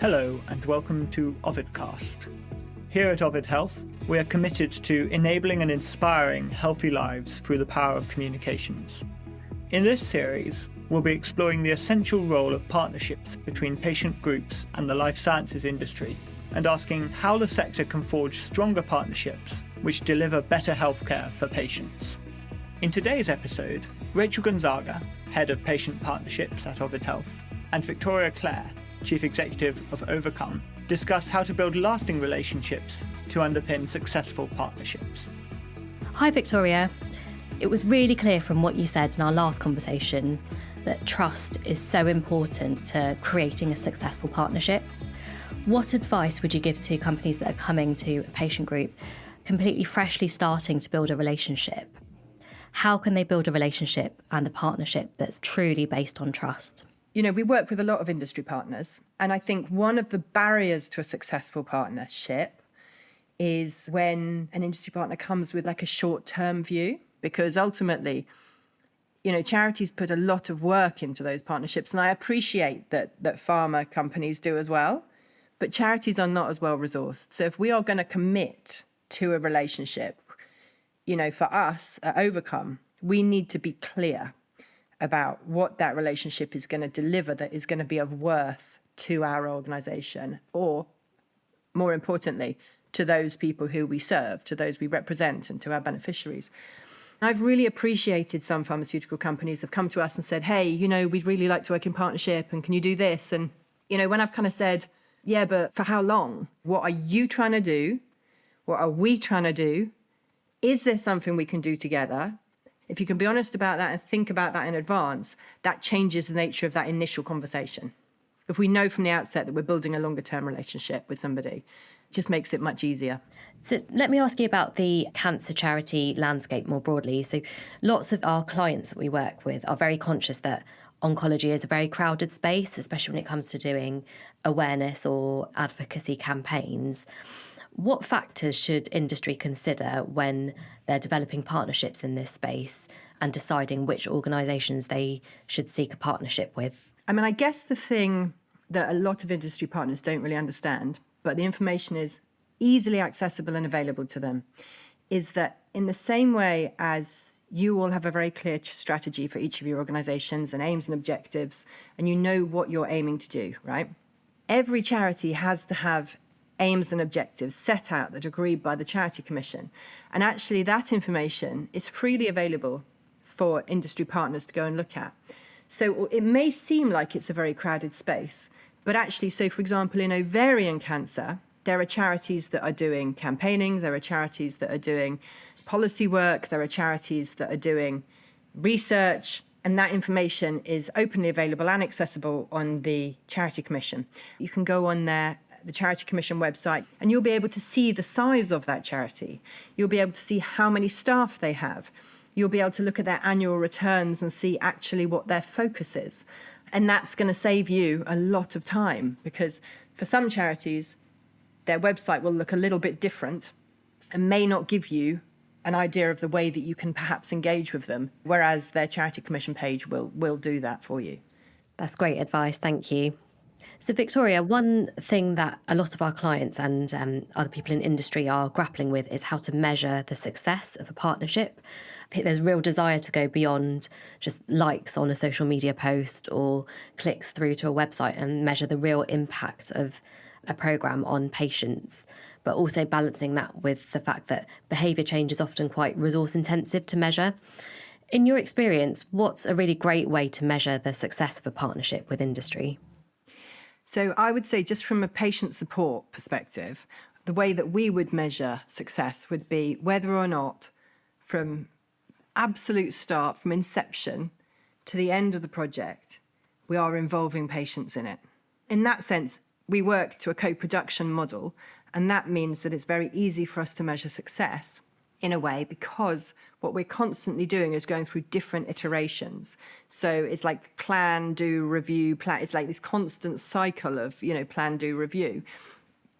Hello and welcome to OVIDcast. Here at Ovid Health, we are committed to enabling and inspiring healthy lives through the power of communications. In this series, we'll be exploring the essential role of partnerships between patient groups and the life sciences industry, and asking how the sector can forge stronger partnerships which deliver better healthcare for patients. In today's episode, Rachael Gonzaga, Head of Patient Partnerships at Ovid Health, and Victoria Clare, Chief Executive of Ovacome, discuss how to build lasting relationships to underpin successful partnerships. Hi Victoria. It was really clear from what you said in our last conversation that trust is so important to creating a successful partnership. What advice would you give to companies that are coming to a patient group completely freshly starting to build a relationship? How can they build a relationship and a partnership that's truly based on trust? You know, we work with a lot of industry partners, and I think one of the barriers to a successful partnership is when an industry partner comes with like a short-term view, because ultimately, you know, charities put a lot of work into those partnerships, and I appreciate that pharma companies do as well, but charities are not as well resourced. So if we are going to commit to a relationship, you know, for us at Ovacome, we need to be clear about what that relationship is going to deliver that is going to be of worth to our organisation, or more importantly, to those people who we serve, to those we represent, and to our beneficiaries. I've really appreciated some pharmaceutical companies have come to us and said, hey, you know, we'd really like to work in partnership, and can you do this? And, you know, when I've kind of said, yeah, but for how long? What are you trying to do? What are we trying to do? Is there something we can do together? If you can be honest about that and think about that in advance, that changes the nature of that initial conversation. If we know from the outset that we're building a longer term relationship with somebody, it just makes it much easier. So let me ask you about the cancer charity landscape more broadly. So lots of our clients that we work with are very conscious that oncology is a very crowded space, especially when it comes to doing awareness or advocacy campaigns. What factors should industry consider when they're developing partnerships in this space and deciding which organisations they should seek a partnership with? I mean, I guess the thing that a lot of industry partners don't really understand, but the information is easily accessible and available to them, is that in the same way as you all have a very clear strategy for each of your organisations and aims and objectives, and you know what you're aiming to do, right? Every charity has to have aims and objectives set out that are agreed by the Charity Commission. And actually that information is freely available for industry partners to go and look at. So it may seem like it's a very crowded space, but actually, so for example, in ovarian cancer, there are charities that are doing campaigning, there are charities that are doing policy work, there are charities that are doing research, and that information is openly available and accessible on the Charity Commission. You can go on there, the Charity Commission website, and you'll be able to see the size of that charity. You'll be able to see how many staff they have. You'll be able to look at their annual returns and see actually what their focus is. And that's going to save you a lot of time, because for some charities, their website will look a little bit different and may not give you an idea of the way that you can perhaps engage with them, whereas their Charity Commission page will do that for you. That's great advice, thank you. So Victoria, one thing that a lot of our clients and other people in industry are grappling with is how to measure the success of a partnership. I think there's a real desire to go beyond just likes on a social media post or clicks through to a website and measure the real impact of a programme on patients, but also balancing that with the fact that behaviour change is often quite resource intensive to measure. In your experience, what's a really great way to measure the success of a partnership with industry? So I would say, just from a patient support perspective, the way that we would measure success would be whether or not from absolute start, from inception to the end of the project, we are involving patients in it. In that sense, we work to a co-production model, and that means that it's very easy for us to measure success in a way, because what we're constantly doing is going through different iterations. So it's like plan, do, review, plan. It's like this constant cycle of, you know, plan, do, review.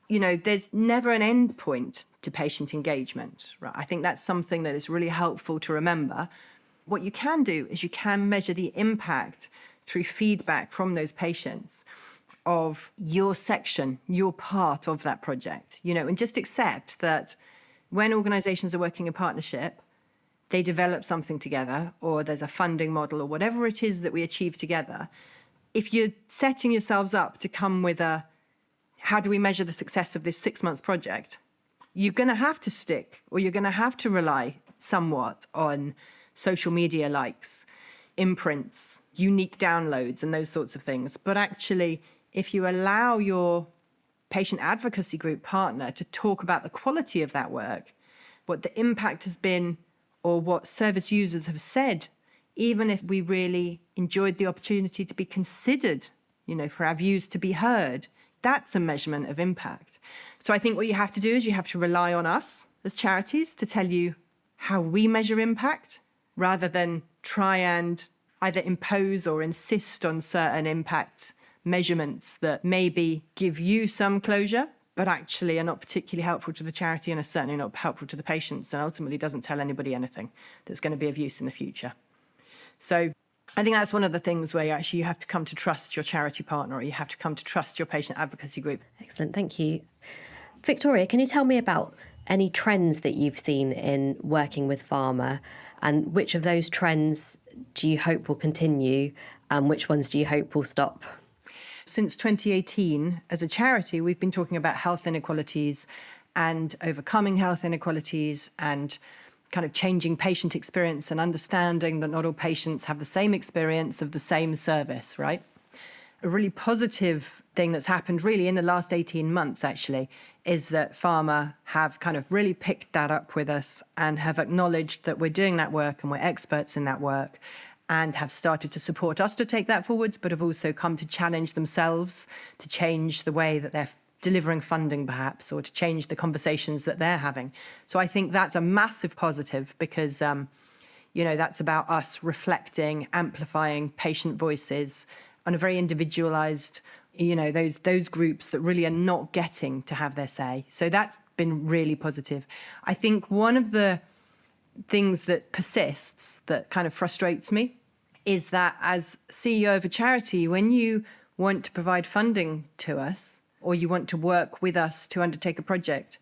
You know, there's never an end point to patient engagement, right? I think that's something that is really helpful to remember. What you can do is you can measure the impact through feedback from those patients. of your section, your part of that project, and just accept that when organizations are working in partnership, they develop something together, or there's a funding model, or whatever it is that we achieve together. If you're setting yourselves up to come with how do we measure the success of this 6-month project, you're going to have to stick, or you're going to have to rely somewhat on social media likes, imprints, unique downloads, and those sorts of things. But actually, if you allow your patient advocacy group partner to talk about the quality of that work, what the impact has been, or what service users have said, even if we really enjoyed the opportunity to be considered, for our views to be heard, that's a measurement of impact. So I think what you have to do is you have to rely on us as charities to tell you how we measure impact, rather than try and either impose or insist on certain impact measurements that maybe give you some closure, but actually are not particularly helpful to the charity and are certainly not helpful to the patients, and ultimately doesn't tell anybody anything that's going to be of use in the future. So I think that's one of the things where you have to come to trust your charity partner, or you have to come to trust your patient advocacy group. Excellent, thank you. Victoria, can you tell me about any trends that you've seen in working with pharma, and which of those trends do you hope will continue, and which ones do you hope will stop? Since 2018, as a charity, we've been talking about health inequalities and overcoming health inequalities and kind of changing patient experience and understanding that not all patients have the same experience of the same service, right? A really positive thing that's happened really in the last 18 months, actually, is that Pharma have kind of really picked that up with us and have acknowledged that we're doing that work and we're experts in that work, and have started to support us to take that forwards, but have also come to challenge themselves to change the way that they're delivering funding, perhaps, or to change the conversations that they're having. So I think that's a massive positive, because, that's about us reflecting, amplifying patient voices on a very individualized, those groups that really are not getting to have their say. So that's been really positive. I think one of the things that persists, that kind of frustrates me, is that as CEO of a charity, when you want to provide funding to us, or you want to work with us to undertake a project,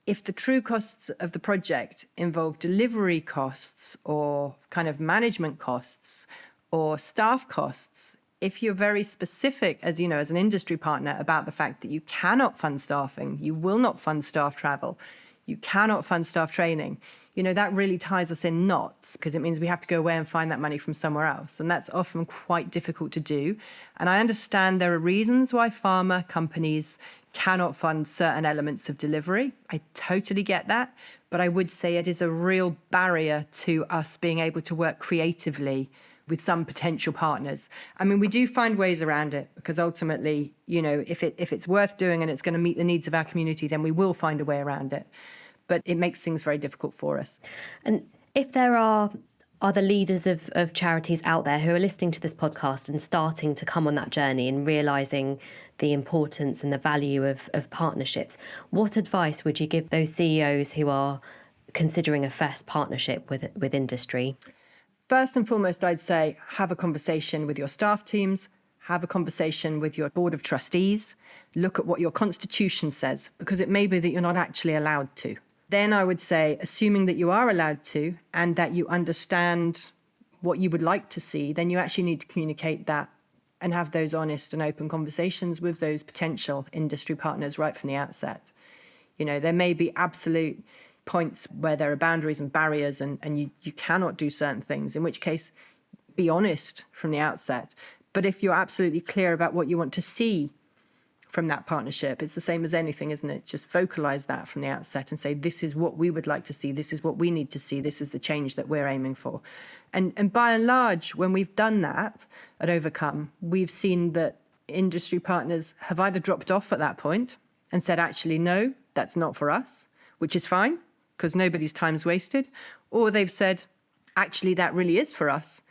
if the true costs of the project involve delivery costs or kind of management costs or staff costs, if you're very specific, as an industry partner, about the fact that you cannot fund staffing, you will not fund staff travel, you cannot fund staff training, that really ties us in knots, because it means we have to go away and find that money from somewhere else. And that's often quite difficult to do. And I understand there are reasons why pharma companies cannot fund certain elements of delivery. I totally get that. But I would say it is a real barrier to us being able to work creatively with some potential partners. I mean, we do find ways around it, because ultimately, if it's worth doing and it's going to meet the needs of our community, then we will find a way around it. But it makes things very difficult for us. And if there are other leaders of charities out there who are listening to this podcast and starting to come on that journey and realising the importance and the value of partnerships, what advice would you give those CEOs who are considering a first partnership with industry? First and foremost, I'd say have a conversation with your staff teams, have a conversation with your board of trustees, look at what your constitution says, because it may be that you're not actually allowed to. Then I would say, assuming that you are allowed to and that you understand what you would like to see, then you actually need to communicate that and have those honest and open conversations with those potential industry partners right from the outset. There may be absolute points where there are boundaries and barriers and you cannot do certain things, in which case be honest from the outset. But if you're absolutely clear about what you want to see from that partnership, it's the same as anything, isn't it? Just vocalize that from the outset and say, this is what we would like to see, this is what we need to see, this is the change that we're aiming for. And by and large, when we've done that at Ovacome, we've seen that industry partners have either dropped off at that point and said, actually, no, that's not for us, which is fine, because nobody's time's wasted, or they've said, actually, that really is for us,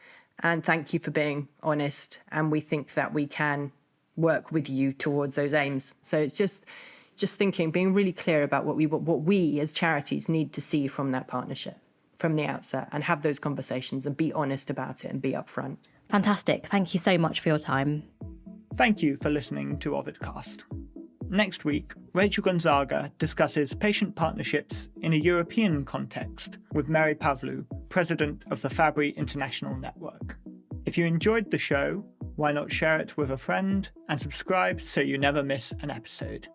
and thank you for being honest, and we think that we can work with you towards those aims. So it's just thinking, being really clear about what we as charities need to see from that partnership from the outset, and have those conversations and be honest about it and be upfront. Fantastic. Thank you so much for your time. Thank you for listening to OVIDcast. Next week, Rachael Gonzaga discusses patient partnerships in a European context with Mary Pavlou, president of the Fabry International Network. If you enjoyed the show, why not share it with a friend and subscribe so you never miss an episode.